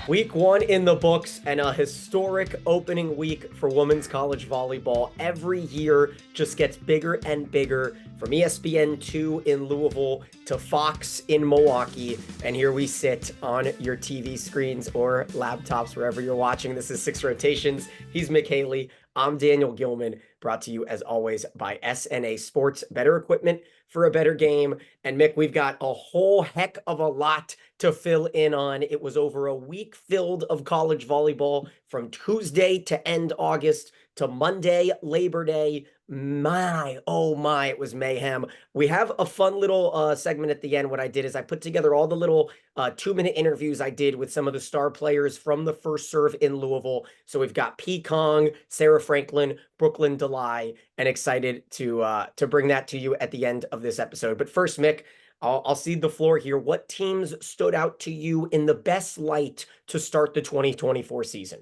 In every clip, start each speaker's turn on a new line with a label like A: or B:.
A: Week one in the books and a historic opening week for women's college volleyball. Every year just gets bigger and bigger, from ESPN2 in Louisville to Fox in Milwaukee. And here we sit on your TV screens or laptops, wherever you're watching. This is Six Rotations. He's Mick Haley. I'm Daniel Gilman, brought to you as always by SNA Sports. Better equipment for a better game. And Mick, we've got a whole heck of a lot to fill in on. It was over a week filled of college volleyball, from Tuesday to end August to Monday, Labor Day. My, oh my, it was mayhem. We have a fun little segment at the end. What I did is I put together all the little 2-minute interviews I did with some of the star players from the first serve in Louisville. So we've got Phekran Kong, Sarah Franklin, Brooklyn DeLeye, and excited to bring that to you at the end of this episode. But first, Mick, I'll cede the floor here. What teams stood out to you in the best light to start the 2024 season?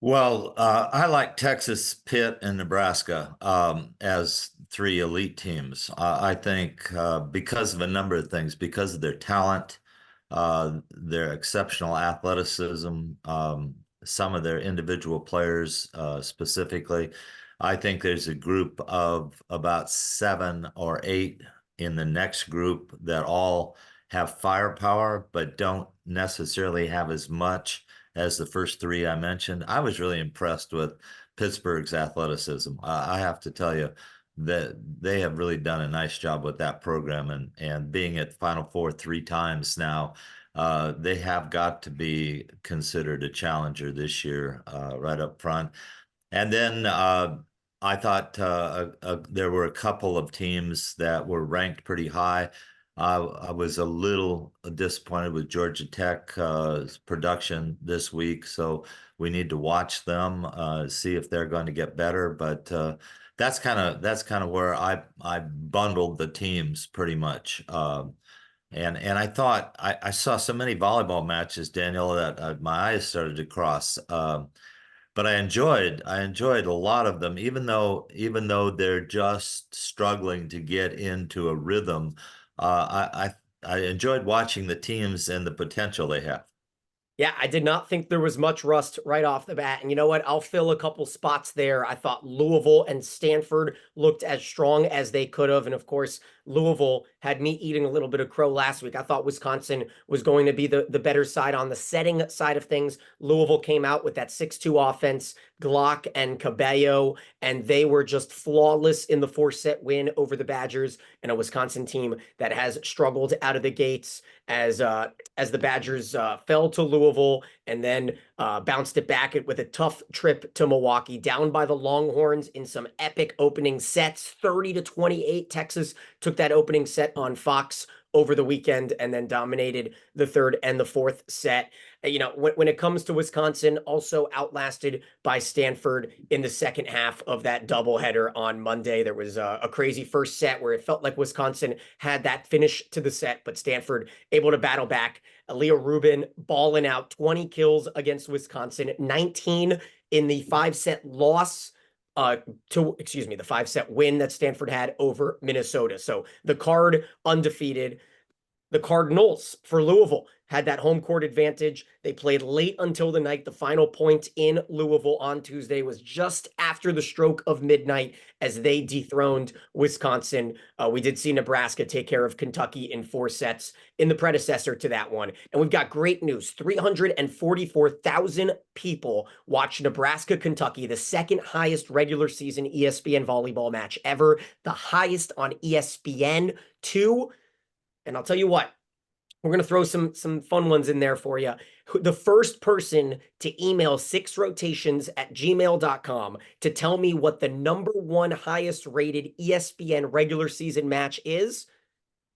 B: Well, I like Texas, Pitt, and Nebraska as three elite teams. I think because of a number of things, because of their talent, their exceptional athleticism, some of their individual players specifically. I think there's a group of about 7 or 8 in the next group that all have firepower, but don't necessarily have as much as the first 3 I mentioned. I was really impressed with Pittsburgh's athleticism. I have to tell you that they have really done a nice job with that program, and being at Final Four 3 times now, they have got to be considered a challenger this year, right up front. And then I thought there were a couple of teams that were ranked pretty high. I was a little disappointed with Georgia Tech's production this week, so we need to watch them, see if they're going to get better. But that's kind of where I bundled the teams pretty much. And I thought I saw so many volleyball matches, Daniel, that my eyes started to cross. But I enjoyed a lot of them, even though they're just struggling to get into a rhythm. I enjoyed watching the teams and the potential they have.
A: Yeah, I did not think there was much rust right off the bat. And you know what? I'll fill a couple spots there. I thought Louisville and Stanford looked as strong as they could have. And of course, Louisville had me eating a little bit of crow last week. I thought Wisconsin was going to be the better side on the setting side of things. Louisville came out with that 6-2 offense, Glock and Cabello, and they were just flawless in the 4-set win over the Badgers, and a Wisconsin team that has struggled out of the gates as the Badgers fell to Louisville and then bounced it back with a tough trip to Milwaukee, down by the Longhorns in some epic opening sets. 30-28, Texas took that opening set on Fox over the weekend and then dominated the third and the fourth set. You know, when it comes to Wisconsin, also outlasted by Stanford in the second half of that doubleheader on Monday. There was a crazy first set where it felt like Wisconsin had that finish to the set, but Stanford able to battle back. Aaliyah Rubin balling out, 20 kills against Wisconsin, 19 in the 5-set loss the 5-set win that Stanford had over Minnesota. So the Card undefeated. The Cardinals for Louisville had that home court advantage. They played late until the night. The final point in Louisville on Tuesday was just after the stroke of midnight as they dethroned Wisconsin. We did see Nebraska take care of Kentucky in 4 sets in the predecessor to that one. And we've got great news. 344,000 people watched Nebraska, Kentucky, the second highest regular season ESPN volleyball match ever, the highest on ESPN 2. And I'll tell you what, we're going to throw some fun ones in there for you. The first person to email 6rotations@gmail.com to tell me what the #1 highest rated ESPN regular season match is,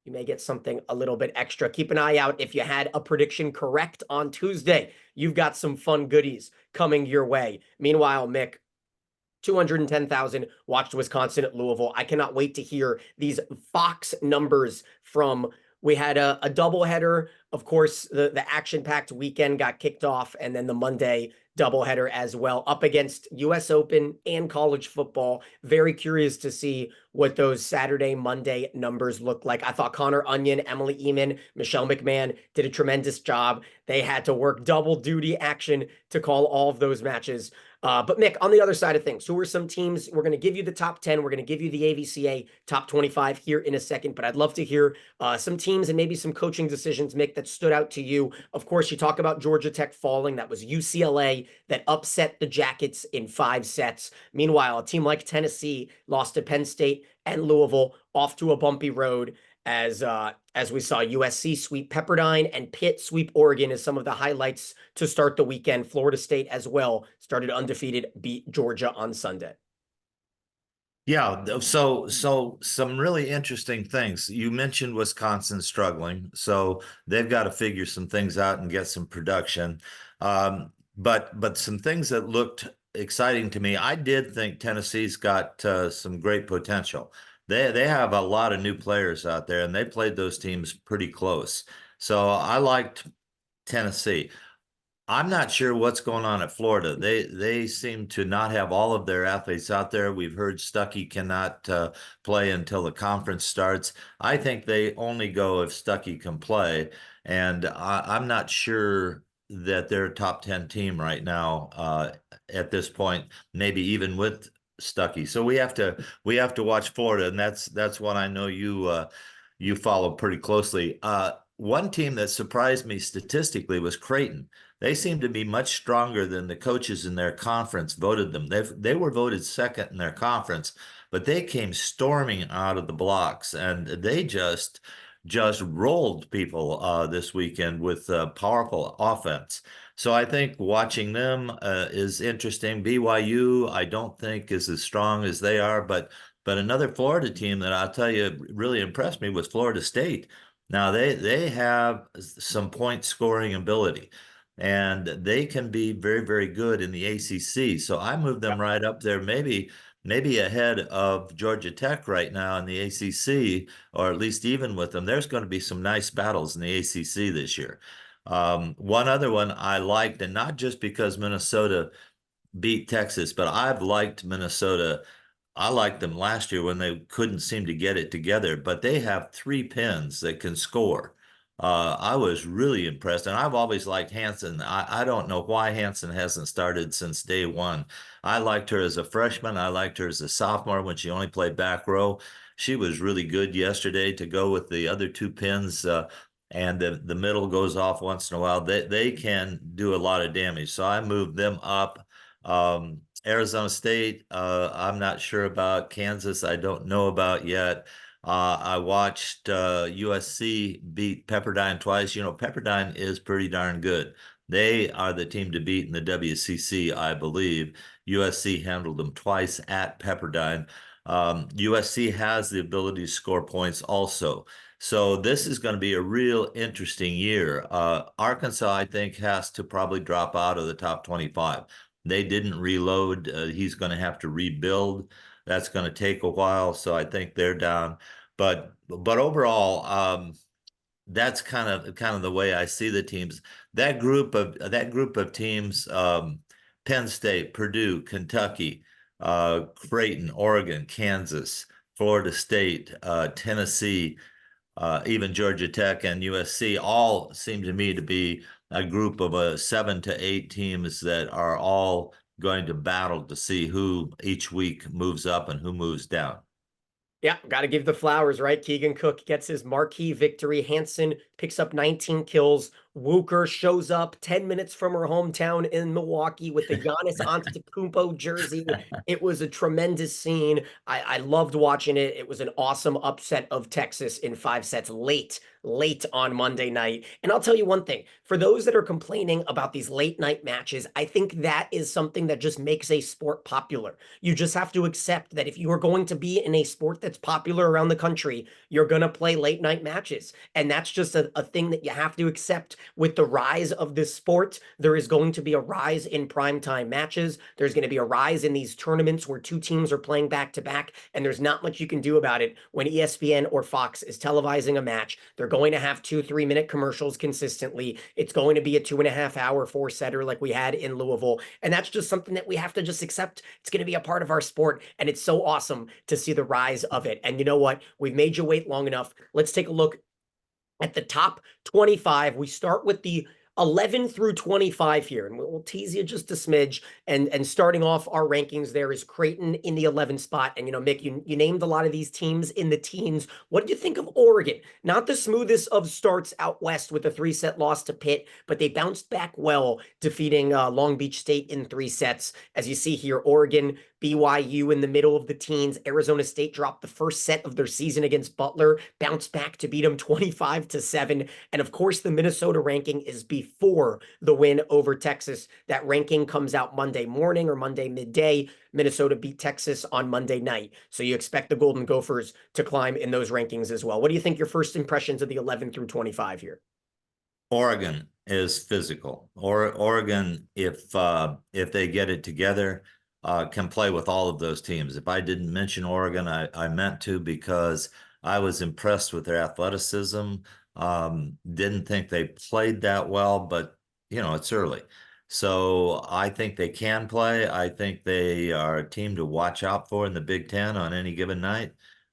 A: you may get something a little bit extra. Keep an eye out if you had a prediction correct on Tuesday. You've got some fun goodies coming your way. Meanwhile, Mick, 210,000 watched Wisconsin at Louisville. I cannot wait to hear these Fox numbers from we had a doubleheader. Of course, the action-packed weekend got kicked off, and then the Monday doubleheader as well, up against US Open and college football. Very curious to see what those Saturday, Monday numbers look like. I thought Connor Onion, Emily Eamon, Michelle McMahon did a tremendous job. They had to work double duty action to call all of those matches. But Mick, on the other side of things, who are some teams? We're going to give you the top 10. We're going to give you the AVCA top 25 here in a second, but I'd love to hear some teams and maybe some coaching decisions, Mick, that stood out to you. Of course, you talk about Georgia Tech falling. That was UCLA that upset the Jackets in 5 sets. Meanwhile, a team like Tennessee lost to Penn State and Louisville, off to a bumpy road, as we saw USC sweep Pepperdine and Pitt sweep Oregon as some of the highlights to start the weekend. Florida State as well started undefeated, beat Georgia on Sunday.
B: Yeah, so some really interesting things. You mentioned Wisconsin struggling, so they've got to figure some things out and get some production. But some things that looked exciting to me. I did think Tennessee's got some great potential. They have a lot of new players out there, and they played those teams pretty close. So I liked Tennessee. I'm not sure what's going on at Florida. They seem to not have all of their athletes out there. We've heard Stuckey cannot play until the conference starts. I think they only go if Stuckey can play, and I'm not sure that they're a top 10 team right now at this point, maybe even with Stuckey. So we have to watch Florida, and that's one I know you follow pretty closely. One team that surprised me statistically was Creighton. They seem to be much stronger than the coaches in their conference voted them. They were voted second in their conference, but they came storming out of the blocks, and they just rolled people this weekend with powerful offense. So I think watching them is interesting. BYU, I don't think is as strong as they are, but another Florida team that I'll tell you really impressed me was Florida State. Now they have some point scoring ability, and they can be very, very good in the ACC. So I moved them right up there, maybe ahead of Georgia Tech right now in the ACC, or at least even with them. There's going to be some nice battles in the ACC this year. One other one I liked, and not just because Minnesota beat Texas, but I've liked Minnesota. I liked them last year when they couldn't seem to get it together, but they have 3 pins that can score. I was really impressed, and I've always liked Hanson. I don't know why Hanson hasn't started since day one. I liked her as a freshman. I liked her as a sophomore when she only played back row. She was really good yesterday to go with the other 2 pins, and the middle goes off once in a while. They can do a lot of damage, so I moved them up. Arizona State, I'm not sure about. Kansas, I don't know about yet. I watched USC beat Pepperdine twice. You know, Pepperdine is pretty darn good. They are the team to beat in the WCC, I believe. USC handled them twice at Pepperdine. USC has the ability to score points also. So this is going to be a real interesting year. Arkansas, I think, has to probably drop out of the top 25. They didn't reload. He's going to have to rebuild. That's going to take a while, so I think they're down. But overall, that's kind of the way I see the teams. That group of teams, Penn State, Purdue, Kentucky, Creighton, Oregon, Kansas, Florida State, Tennessee, even Georgia Tech and USC, all seem to me to be a group of 7 to 8 teams that are all going to battle to see who each week moves up and who moves down.
A: Yeah, got to give the flowers, right? Keegan Cook gets his marquee victory. Hansen picks up 19 kills. Wooker shows up 10 minutes from her hometown in Milwaukee with the Giannis Antetokounmpo jersey. It was a tremendous scene. I loved watching it. It was an awesome upset of Texas in 5 sets late on Monday night. And I'll tell you one thing, for those that are complaining about these late night matches, I think that is something that just makes a sport popular. You just have to accept that if you are going to be in a sport that's popular around the country, you're going to play late night matches. And that's just a thing that you have to accept. with the rise of this sport, there is going to be a rise in primetime matches. There's going to be a rise in these tournaments where two teams are playing back to back, and there's not much you can do about it when ESPN or Fox is televising a match. They're going to have 2-3 minute commercials consistently. It's going to be a 2.5 hour four-setter like we had in Louisville. And that's just something that we have to just accept. It's going to be a part of our sport. And it's so awesome to see the rise of it. And you know what? We've made you wait long enough. Let's take a look at the top 25. We start with the 11 through 25 here, and we'll tease you just a smidge. And starting off our rankings, there is Creighton in the 11th spot. And, Mick, you named a lot of these teams in the teens. What do you think of Oregon? Not the smoothest of starts out west with a 3-set loss to Pitt, but they bounced back well, defeating Long Beach State in 3 sets. As you see here, Oregon, BYU in the middle of the teens. Arizona State dropped the first set of their season against Butler, bounced back to beat them 25-7. And of course, the Minnesota ranking is before the win over Texas. That ranking comes out Monday morning or Monday midday. Minnesota beat Texas on Monday night. So you expect the Golden Gophers to climb in those rankings as well. What do you think your first impressions of the 11 through 25 here?
B: Oregon is physical. Oregon, if they get it together, can play with all of those teams. If I didn't mention Oregon, I meant to, because I was impressed with their athleticism. Didn't think they played that well, but it's early. So I think they can play. I think they are a team to watch out for in the Big Ten on any given night.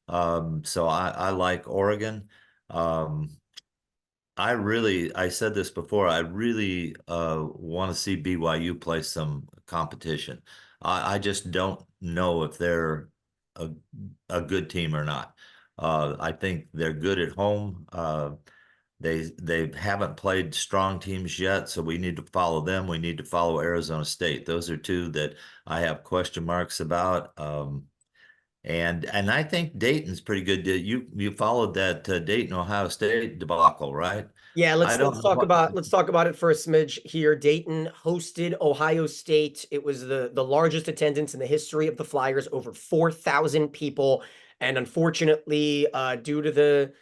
B: So I like Oregon. I said this before, I really want to see BYU play some competition. I just don't know if they're a good team or not. I think they're good at home. They haven't played strong teams yet, so we need to follow them. We need to follow Arizona State. Those are two that I have question marks about. And I think Dayton's pretty good. You followed that Dayton Ohio State debacle, right?
A: Yeah,
B: I
A: let's
B: don't
A: let's
B: know
A: talk
B: what.
A: about let's talk about it for a smidge here. Dayton hosted Ohio State. It was the largest attendance in the history of the Flyers, over 4,000 people. And unfortunately, due to the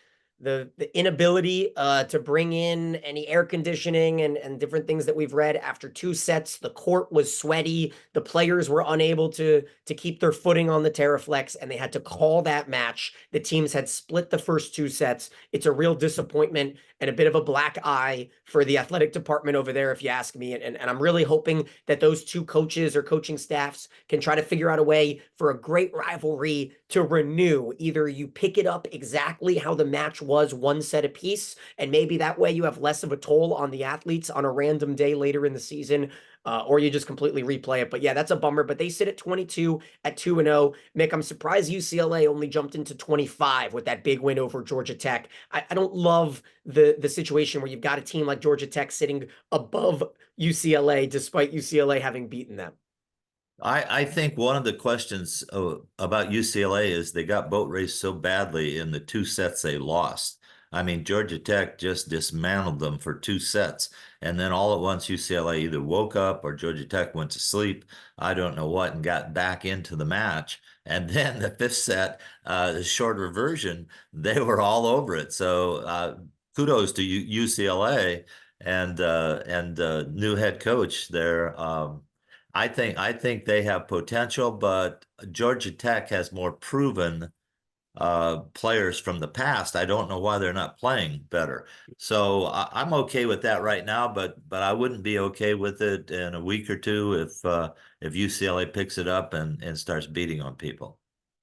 A: inability to bring in any air conditioning and different things that we've read, after 2 sets, the court was sweaty. The players were unable to keep their footing on the Terraflex, and they had to call that match. The teams had split the first 2 sets. It's a real disappointment and a bit of a black eye for the athletic department over there, if you ask me. And I'm really hoping that those 2 coaches or coaching staffs can try to figure out a way for a great rivalry to renew. Either you pick it up exactly how the match was, 1 set apiece, and maybe that way you have less of a toll on the athletes on a random day later in the season, or you just completely replay it. But yeah, that's a bummer. But they sit at 22 at 2-0. Mick, I'm surprised UCLA only jumped into 25 with that big win over Georgia Tech. I don't love the situation where you've got a team like Georgia Tech sitting above UCLA despite UCLA having beaten them.
B: I think one of the questions about UCLA is they got boat raced so badly in the 2 sets they lost. I mean, Georgia Tech just dismantled them for 2 sets. And then all at once, UCLA either woke up or Georgia Tech went to sleep. I don't know what, and got back into the match. And then the 5th set, the shorter version, they were all over it. So kudos to UCLA and new head coach there. I think they have potential, but Georgia Tech has more proven players from the past. I don't know why they're not playing better. So I'm okay with that right now, but I wouldn't be okay with it in a week or two if UCLA picks it up and starts beating on people.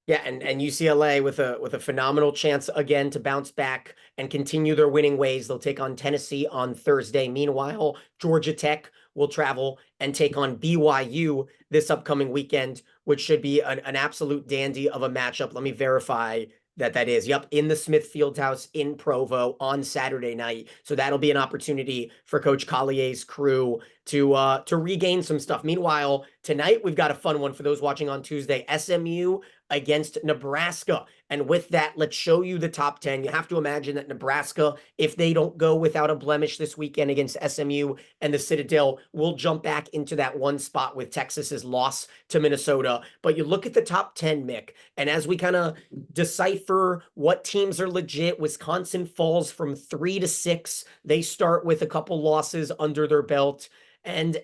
A: Yeah, and UCLA with a phenomenal chance again to bounce back and continue their winning ways. They'll take on Tennessee on Thursday. Meanwhile, Georgia Tech will travel and take on BYU this upcoming weekend, which should be an absolute dandy of a matchup. Let me verify that is. Yep, in the Smith Fieldhouse in Provo on Saturday night. So that'll be an opportunity for Coach Collier's crew to regain some stuff. Meanwhile, tonight we've got a fun one for those watching on Tuesday. SMU against Nebraska. And with that, let's show you the top 10. You have to imagine that Nebraska, if they don't go without a blemish this weekend against SMU and the Citadel, will jump back into that one spot with Texas's loss to Minnesota. But you look at the top 10, Mick, and as we kind of decipher what teams are legit, Wisconsin falls from 3 to 6. They start with a couple losses under their belt. And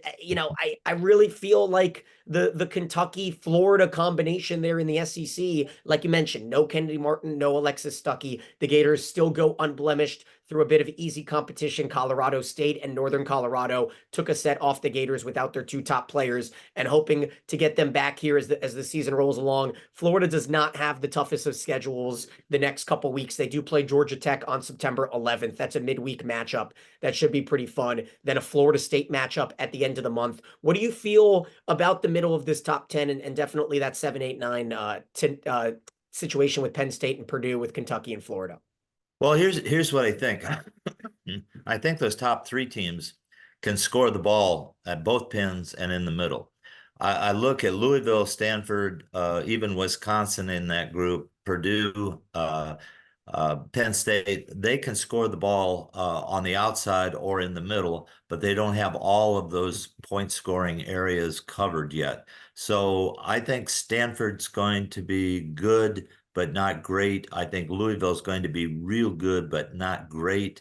A: I really feel like the Kentucky Florida combination there in the SEC, like you mentioned, no Kennedy Martin, no Alexis Stuckey. The Gators still go unblemished through a bit of easy competition. Colorado State and Northern Colorado took a set off the Gators without their two top players, and hoping to get them back here as the season rolls along. Florida does not have the toughest of schedules the next couple weeks. They do play Georgia Tech on September 11th. That's a midweek matchup that should be pretty fun. Then a Florida State matchup at the end of the month. What do you feel about the middle of this top 10 and definitely that 7, 8, 9 situation with Penn State and Purdue, with Kentucky and Florida?
B: Well, here's what I think. I think those top three teams can score the ball at both pins and in the middle. I look at Louisville, Stanford, even Wisconsin in that group, Purdue, Penn State. They can score the ball on the outside or in the middle, but they don't have all of those point scoring areas covered yet. So I think Stanford's going to be good, but not great. I think Louisville's going to be real good, but not great,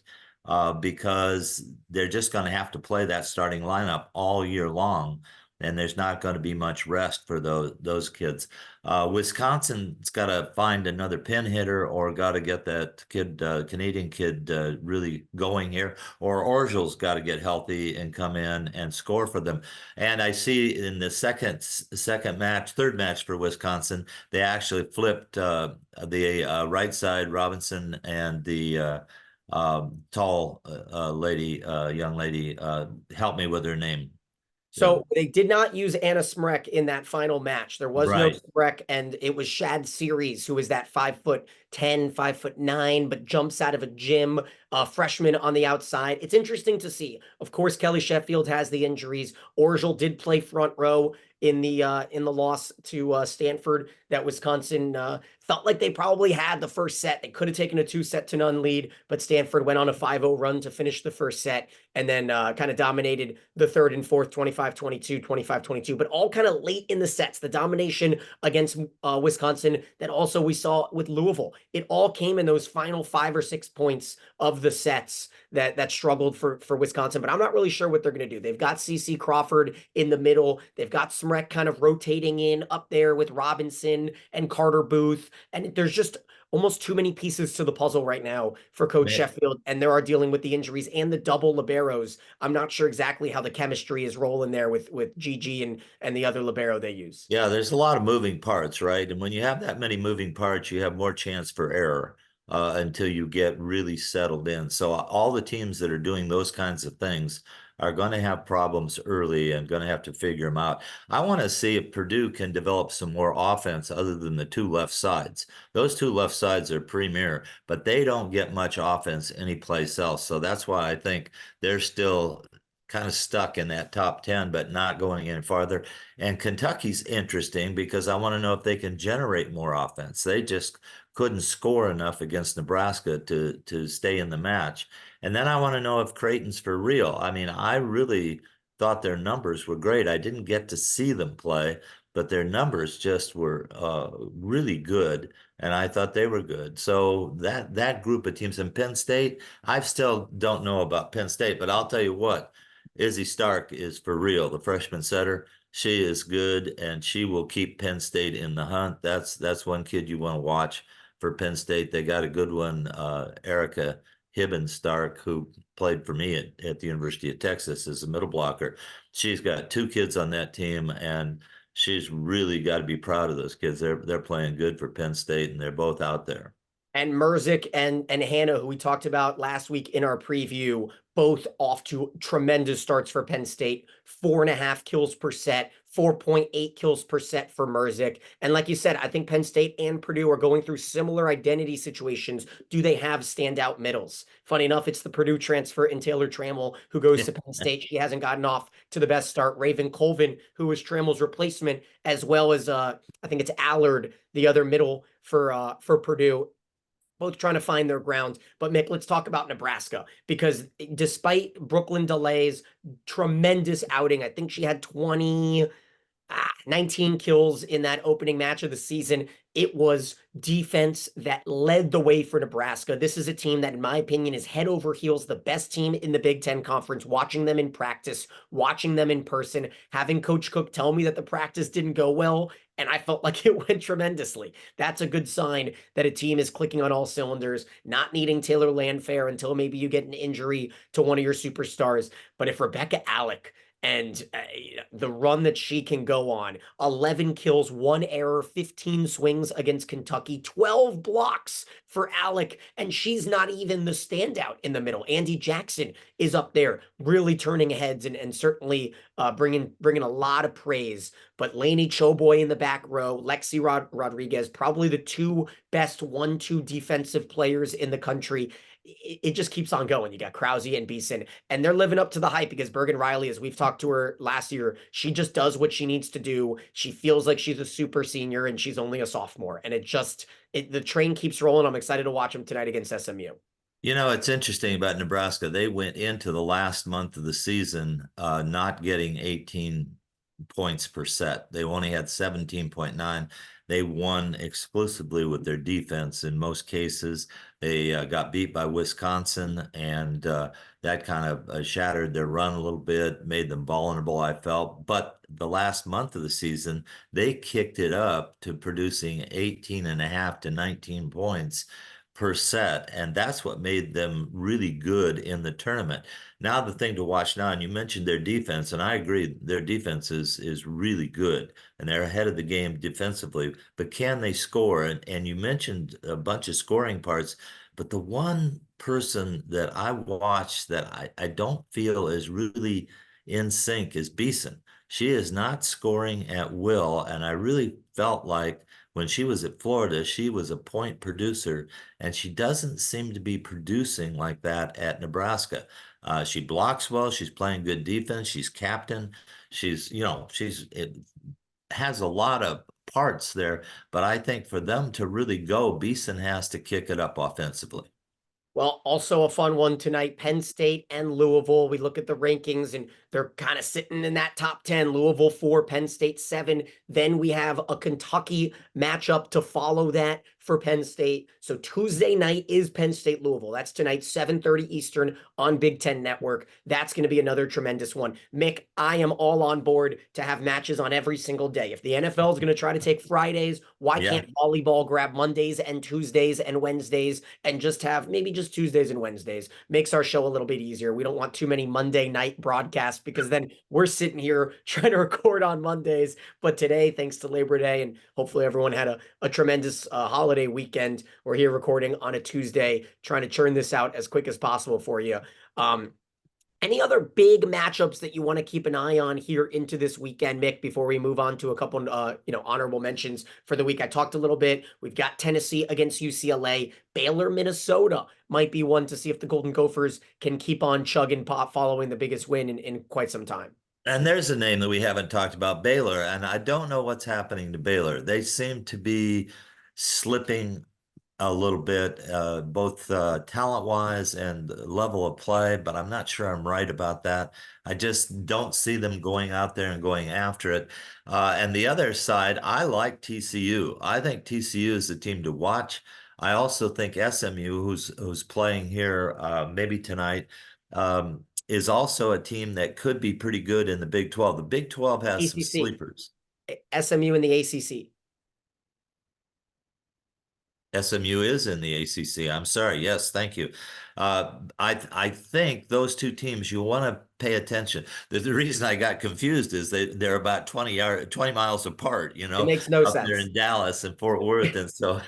B: because they're just going to have to play that starting lineup all year long, and there's not going to be much rest for those kids. Wisconsin's got to find another pin hitter, or got to get that kid, Canadian kid, really going here, or Orgel's got to get healthy and come in and score for them. And I see in the third match for Wisconsin, they actually flipped the right side, Robinson, and the tall young lady, help me with her name.
A: So they did not use Anna Smrek in that final match. There was no
B: Right.
A: Smrek, and it was Shad Series, who is that 5'10", 5'9", but jumps out of a gym, freshman on the outside. It's interesting to see. Of course, Kelly Sheffield has the injuries. Orgel did play front row in the loss to Stanford. That Wisconsin felt like they probably had the first set. They could have taken a 2-0 lead, but Stanford went on a 5-0 run to finish the first set, and then kind of dominated the third and fourth, 25-22, 25-22, but all kind of late in the sets. The domination against Wisconsin that also we saw with Louisville, it all came in those final 5 or 6 points of the sets that struggled for Wisconsin. But I'm not really sure what they're going to do. They've got CC Crawford in the middle. They've got Smrek kind of rotating in up there with Robinson and Carter Booth. And there's just almost too many pieces to the puzzle right now for Coach Sheffield, and they are dealing with the injuries and the double liberos. I'm not sure exactly how the chemistry is rolling there with Gigi and the other libero they use.
B: Yeah, there's a lot of moving parts, right? And when you have that many moving parts, you have more chance for error until you get really settled in. So all the teams that are doing those kinds of things are going to have problems early and going to have to figure them out. I want to see if Purdue can develop some more offense other than the two left sides. Those two left sides are premier, but they don't get much offense anyplace else. So that's why I think they're still kind of stuck in that top 10, but not going any farther. And Kentucky's interesting because I want to know if they can generate more offense. They just couldn't score enough against Nebraska to stay in the match. And then I want to know if Creighton's for real. I mean, I really thought their numbers were great. I didn't get to see them play, but their numbers just were really good, and I thought they were good. So that group of teams, in Penn State, I still don't know about Penn State, but I'll tell you what, Izzy Stark is for real, the freshman setter. She is good, and she will keep Penn State in the hunt. That's one kid you want to watch for Penn State. They got a good one, Erica Hibbins Stark, who played for me at the University of Texas as a middle blocker. She's got 2 kids on that team, and she's really got to be proud of those kids. They're playing good for Penn State, and they're both out there.
A: And Merzik and Hannah, who we talked about last week in our preview, both off to tremendous starts for Penn State. 4.5 kills per set, 4.8 kills per set for Merzik. And like you said, I think Penn State and Purdue are going through similar identity situations. Do they have standout middles? Funny enough, it's the Purdue transfer in Taylor Trammell who goes to Penn State. She hasn't gotten off to the best start. Raven Colvin, who was Trammell's replacement, as well as I think it's Allard, the other middle for Purdue, both trying to find their ground. But Mick, let's talk about Nebraska, because despite Brooklyn DeLaye's tremendous outing, I think she had 19 kills in that opening match of the season. It was defense that led the way for Nebraska. This is a team that, in my opinion, is head over heels the best team in the Big Ten Conference. Watching them in practice, watching them in person, having Coach Cook tell me that the practice didn't go well, and I felt like it went tremendously. That's a good sign that a team is clicking on all cylinders, not needing Taylor Landfair until maybe you get an injury to one of your superstars. But if Rebecca Alec and the run that she can go on, 11 kills, 1 error, 15 swings against Kentucky, 12 blocks for Alec, and she's not even the standout in the middle. Andy Jackson is up there really turning heads and certainly bringing a lot of praise. But Lainey Choboy in the back row, Lexi Rodriguez, probably the two best 1-2 defensive players in the country. It just keeps on going. You got Krause and Beeson, and they're living up to the hype, because Bergen Riley, as we've talked to her last year, she just does what she needs to do. She feels like she's a super senior, and she's only a sophomore. And the train keeps rolling. I'm excited to watch them tonight against SMU.
B: You know, it's interesting about Nebraska. They went into the last month of the season not getting 18 points per set. They only had 17.9. They won exclusively with their defense in most cases. They got beat by Wisconsin, and that kind of shattered their run a little bit, made them vulnerable, I felt. But the last month of the season, they kicked it up to producing 18.5 to 19 points per set, and that's what made them really good in the tournament. Now the thing to watch now, and you mentioned their defense, and I agree, their defense is really good, and they're ahead of the game defensively, but can they score? And you mentioned a bunch of scoring parts, but the one person that I watched that I don't feel is really in sync is Beeson. She is not scoring at will, and I really felt like when she was at Florida, she was a point producer, and she doesn't seem to be producing like that at Nebraska. She blocks well. She's playing good defense. She's captain. It has a lot of parts there, but I think for them to really go, Beeson has to kick it up offensively.
A: Well, also a fun one tonight, Penn State and Louisville. We look at the rankings, and they're kind of sitting in that top 10, Louisville 4, Penn State 7. Then we have a Kentucky matchup to follow that for Penn State. So Tuesday night is Penn State Louisville. That's tonight, 7:30 Eastern on Big Ten Network. That's going to be another tremendous one. Mick, I am all on board to have matches on every single day. If the NFL is going to try to take Fridays, why can't volleyball grab Mondays and Tuesdays and Wednesdays and just have maybe just Tuesdays and Wednesdays? Makes our show a little bit easier. We don't want too many Monday night broadcasts, because then we're sitting here trying to record on Mondays. But today, thanks to Labor Day, and hopefully everyone had a tremendous holiday weekend, we're here recording on a Tuesday, trying to churn this out as quick as possible for you. Any other big matchups that you want to keep an eye on here into this weekend, Mick, before we move on to a couple honorable mentions for the week? I talked a little bit. We've got Tennessee against UCLA. Baylor, Minnesota might be one to see if the Golden Gophers can keep on chugging pop following the biggest win in quite some time.
B: And there's a name that we haven't talked about, Baylor, and I don't know what's happening to Baylor. They seem to be slipping a little bit, both talent-wise and level of play, but I'm not sure I'm right about that. I just don't see them going out there and going after it. And the other side, I like TCU. I think TCU is the team to watch. I also think SMU, who's playing here maybe tonight, is also a team that could be pretty good in the Big 12. The Big 12 has some sleepers.
A: SMU in the ACC.
B: SMU is in the ACC. I'm sorry. Yes, thank you. I think those two teams, you want to pay attention. The reason I got confused is they're about 20 miles apart,
A: It makes no
B: up
A: sense.
B: there in Dallas and Fort Worth. And so,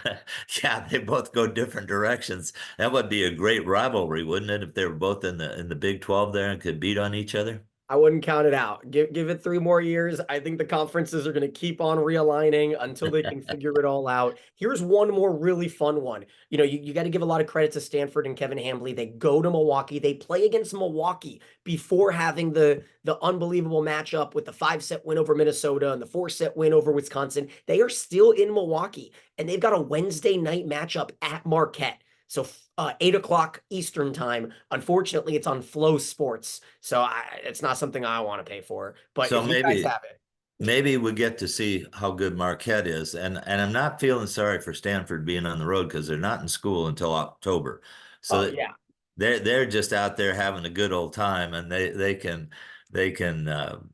B: yeah, they both go different directions. That would be a great rivalry, wouldn't it, if they were both in the Big 12 there and could beat on each other?
A: I wouldn't count it out. Give it 3 more years. I think the conferences are going to keep on realigning until they can figure it all out. Here's one more really fun one. You got to give a lot of credit to Stanford and Kevin Hambley. They go to Milwaukee. They play against Milwaukee before having the unbelievable matchup with the 5-set win over Minnesota and the 4-set win over Wisconsin. They are still in Milwaukee, and they've got a Wednesday night matchup at Marquette. So 8 o'clock Eastern time. Unfortunately, it's on Flow Sports, so it's not something I want to pay for. But
B: So
A: if you guys
B: maybe
A: have it,
B: maybe we get to see how good Marquette is. And I'm not feeling sorry for Stanford being on the road because they're not in school until October.
A: oh
B: So
A: yeah,
B: they're just out there having a good old time, and they can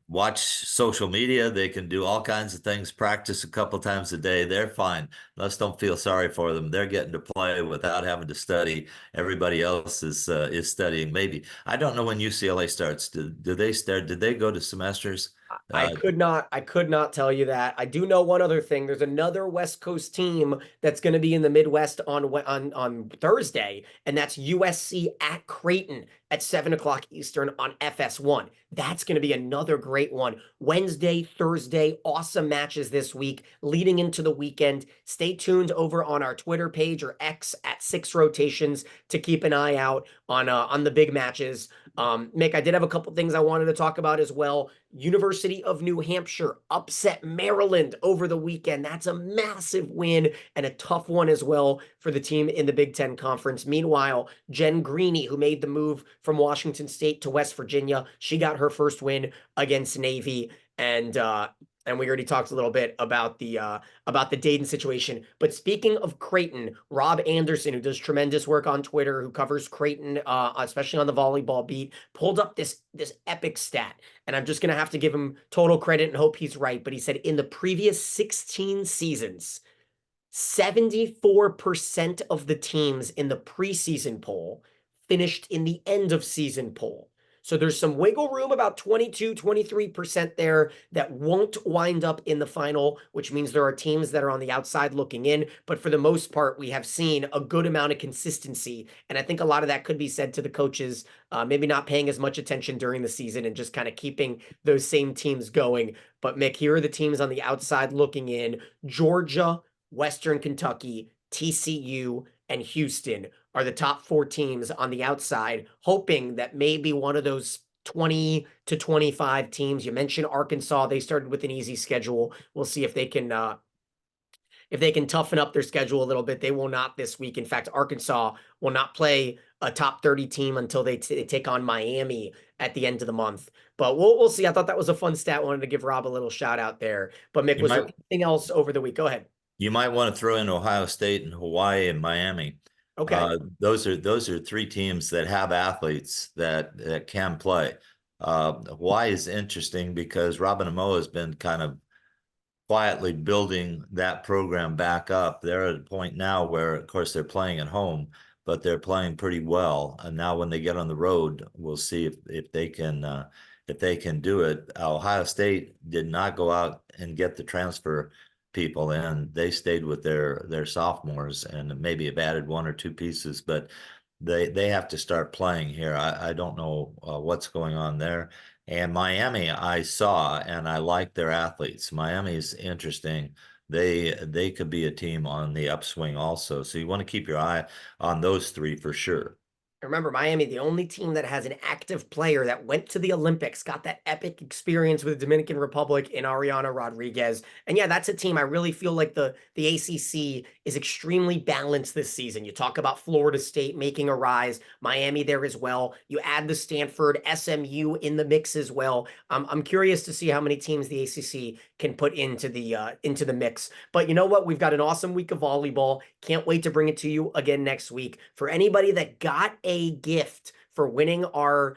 B: watch social media. They can do all kinds of things, practice a couple times a day. They're fine. Let's don't feel sorry for them. They're getting to play without having to study. Everybody else is studying. Maybe I don't know when UCLA starts. Do they start? Did they go to semesters? Uh,
A: I could not tell you that. I do know one other thing. There's another West Coast team that's going to be in the Midwest on Thursday, and that's USC at Creighton at 7 o'clock Eastern on FS1. That's going to be another great one. Wednesday, Thursday, awesome matches this week leading into the weekend. Stay tuned over on our Twitter page or X at 6Rotations to keep an eye out on the big matches. Mick, I did have a couple things I wanted to talk about as well. University of New Hampshire upset Maryland over the weekend. That's a massive win and a tough one as well for the team in the Big Ten Conference. Meanwhile, Jen Greeny, who made the move from Washington State to West Virginia, she got her first win against Navy. And we already talked a little bit about the Dayton situation. But speaking of Creighton, Rob Anderson, who does tremendous work on Twitter, who covers Creighton, especially on the volleyball beat, pulled up this epic stat. And I'm just gonna have to give him total credit and hope he's right. But he said in the previous 16 seasons, 74% of the teams in the preseason poll finished in the end of season poll. So there's some wiggle room, about 22, 23% there that won't wind up in the final, which means there are teams that are on the outside looking in. But for the most part, we have seen a good amount of consistency. And I think a lot of that could be said to the coaches, maybe not paying as much attention during the season and just kind of keeping those same teams going. But Mick, here are the teams on the outside looking in. Georgia, Western Kentucky, TCU, and Houston are the top 4 teams on the outside, hoping that maybe one of those 20 to 25 teams. You mentioned Arkansas. They started with an easy schedule. We'll see if they can toughen up their schedule a little bit. They will not this week. In fact, Arkansas will not play a top 30 team until they take on Miami at the end of the month. But we'll see. I thought that was a fun stat. Wanted to give Rob a little shout out there. But Mick,
B: you
A: was there
B: might
A: anything else over the week? Go ahead.
B: You might want to throw in Ohio State and Hawaii and Miami.
A: Okay.
B: Those are 3 teams that have athletes that can play. Hawaii is interesting because Robin Amoa has been kind of quietly building that program back up. They're at a point now where, of course, they're playing at home, but they're playing pretty well. And now when they get on the road, we'll see if they can do it. Ohio State did not go out and get the transfer people in. They stayed with their sophomores and maybe have added 1 or 2 pieces, but they have to start playing here. I don't know what's going on there. And Miami, I saw, and I like their athletes. Miami's interesting. They could be a team on the upswing also. So you want to keep your eye on those 3 for sure.
A: Remember, Miami, the only team that has an active player that went to the Olympics, got that epic experience with the Dominican Republic in Ariana Rodriguez. And yeah, that's a team I really feel like the ACC is extremely balanced this season. You talk about Florida State making a rise, Miami there as well. You add the Stanford, SMU in the mix as well. I'm curious to see how many teams the ACC can put into the mix. But you know what? We've got an awesome week of volleyball. Can't wait to bring it to you again next week. For anybody that got a gift for winning our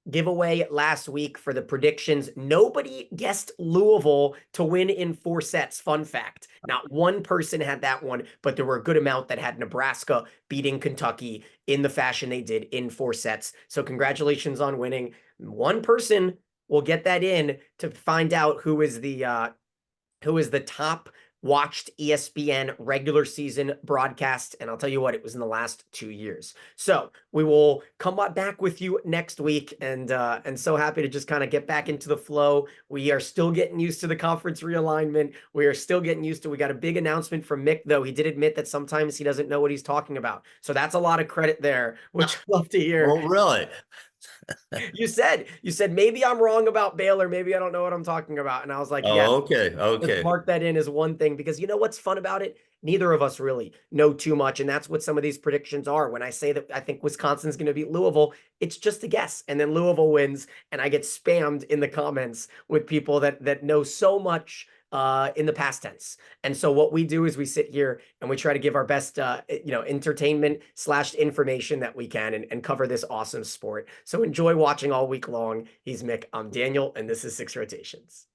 A: giveaway last week for the predictions, nobody guessed Louisville to win in 4 sets. Fun fact. Not one person had that one, but there were a good amount that had Nebraska beating Kentucky in the fashion they did in 4 sets. So congratulations on winning. One person will get that in to find out who is the top watched ESPN regular season broadcast. And I'll tell you what, it was in the last 2 years. So we will come back with you next week, and so happy to just kind of get back into the flow. We are still getting used to the conference realignment. We are still getting used to, we got a big announcement from Mick, though. He did admit that sometimes he doesn't know what he's talking about. So that's a lot of credit there, which I'd love to hear.
B: Oh, really?
A: You said maybe I'm wrong about Baylor, maybe I don't know what I'm talking about, and I was like, yeah,
B: Oh, okay,
A: let's
B: okay.
A: mark that in as one thing, because you know what's fun about it? Neither of us really know too much, and that's what some of these predictions are. When I say that I think Wisconsin's going to beat Louisville, it's just a guess, and then Louisville wins, and I get spammed in the comments with people that know so much in the past tense. And so what we do is we sit here and we try to give our best, entertainment / information that we can, and cover this awesome sport. So enjoy watching all week long. He's Mick, I'm Daniel, and this is Six Rotations.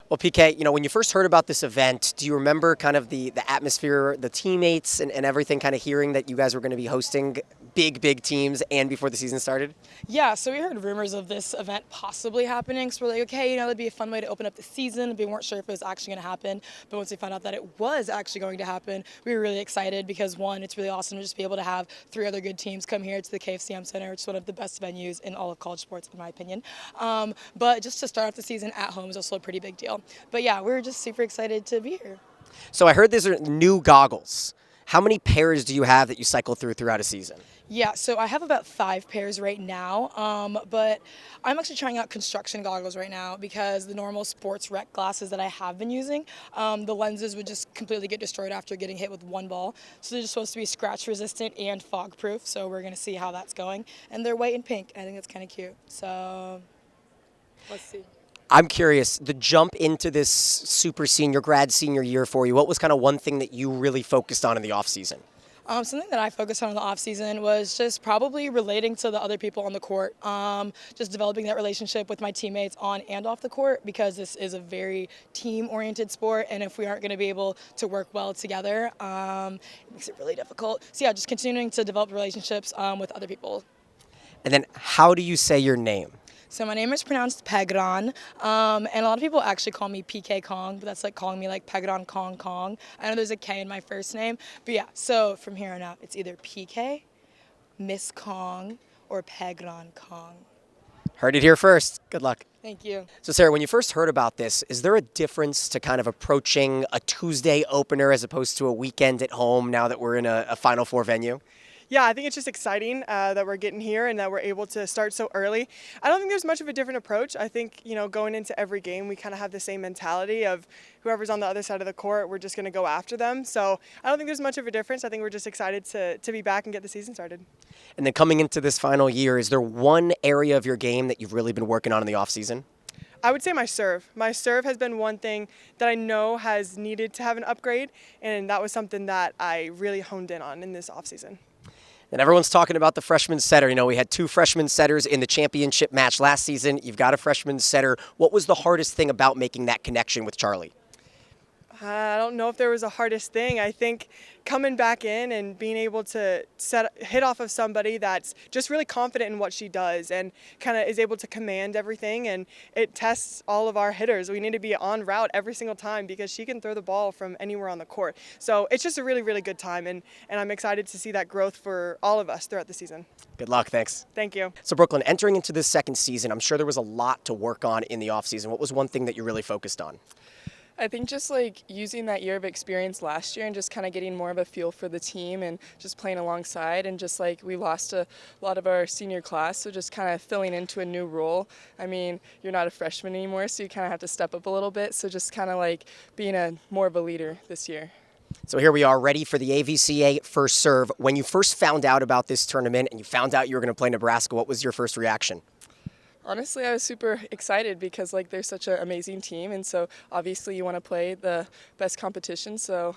A: Well, PK, when you first heard about this event, do you remember kind of the atmosphere, the teammates, and everything, kind of hearing that you guys were going to be hosting big teams and before the season started?
C: Yeah, so we heard rumors of this event possibly happening, so we're like, okay, that'd be a fun way to open up the season. We weren't sure if it was actually going to happen, but once we found out that it was actually going to happen, we were really excited because, one, it's really awesome to just be able to have 3 other good teams come here to the KFCM Center. It's one of the best venues in all of college sports, in my opinion. But just to start off the season at home is also a pretty big deal. But yeah, we're just super excited to be here.
A: So I heard these are new goggles. How many pairs do you have that you cycle throughout a season?
C: Yeah, so I have about 5 pairs right now, but I'm actually trying out construction goggles right now because the normal sports rec glasses that I have been using, the lenses would just completely get destroyed after getting hit with one ball. So they're just supposed to be scratch resistant and fog proof, so we're going to see how that's going. And they're white and pink. I think that's kind of cute. So let's see.
A: I'm curious, the jump into this super grad senior year for you, what was kind of one thing that you really focused on in the off season?
C: Something that I focused on in the off-season was just probably relating to the other people on the court, just developing that relationship with my teammates on and off the court, because this is a very team-oriented sport, and if we aren't going to be able to work well together, it makes it really difficult. So yeah, just continuing to develop relationships with other people. And then how do you say your name? So my name is pronounced Phekran, and a lot of people actually call me PK Kong, but that's like calling me like Phekran Kong. I know there's a K in my first name, but yeah, so from here on out, it's either PK, Miss Kong, or Phekran Kong. Heard it here first. Good luck. Thank you. So Sarah, when you first heard about this, is there a difference to kind of approaching a Tuesday opener as opposed to a weekend at home now that we're in a Final Four venue?
D: Yeah, I think it's just exciting that we're getting here and that we're able to start so early. I don't think there's much of a different approach. I think, going into every game, we kind of have the same mentality of whoever's on the other side of the court, we're just going to go after them. So I don't think there's much of a difference. I think we're just excited to be back and get the season started.
A: And then coming into this final year, is there one area of your game that you've really been working on in the offseason?
D: I would say my serve. My serve has been one thing that I know has needed to have an upgrade, and that was something that I really honed in on in this offseason.
A: And everyone's talking about the freshman setter. We had 2 freshman setters in the championship match last season. You've got a freshman setter. What was the hardest thing about making that connection with Charlie?
D: I don't know if there was a hardest thing. I think coming back in and being able to hit off of somebody that's just really confident in what she does and kind of is able to command everything, and it tests all of our hitters. We need to be on route every single time because she can throw the ball from anywhere on the court. So it's just a really, really good time, and I'm excited to see that growth for all of us throughout the season.
A: Good luck. Thanks.
D: Thank you.
A: So Brooklyn, entering into this second season, I'm sure there was a lot to work on in the offseason. What was one thing that you really focused on?
E: I think just like using that year of experience last year and just kind of getting more of a feel for the team and just playing alongside, and just like we lost a lot of our senior class, so just kind of filling into a new role. I mean, you're not a freshman anymore, so you kind of have to step up a little bit. So just kind of like being more of a leader this year.
A: So here we are, ready for the AVCA First Serve. When you first found out about this tournament and you found out you were going to play Nebraska, what was your first reaction?
E: Honestly, I was super excited because they're such an amazing team, and so obviously you want to play the best competition, so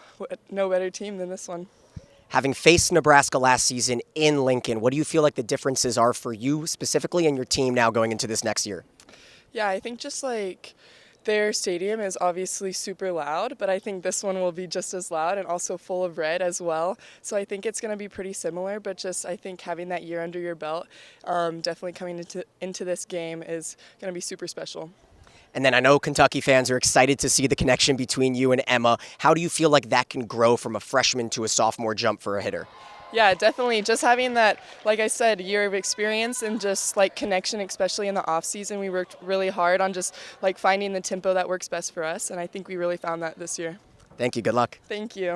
E: no better team than this one.
A: Having faced Nebraska last season in Lincoln, what do you feel like the differences are for you specifically and your team now going into this next year?
E: Yeah, I think just their stadium is obviously super loud, but I think this one will be just as loud and also full of red as well. So I think it's going to be pretty similar, but just I think having that year under your belt, definitely coming into this game is going to be super special.
F: And then I know Kentucky fans are excited to see the connection between you and Emma. How do you feel like that can grow from a freshman to a sophomore jump for a hitter?
E: Yeah, definitely. Just having that, like I said, year of experience and just like connection, especially in the off season. We worked really hard on just like finding the tempo that works best for us, and I think we really found that this year.
F: Thank you. Good luck.
E: Thank you.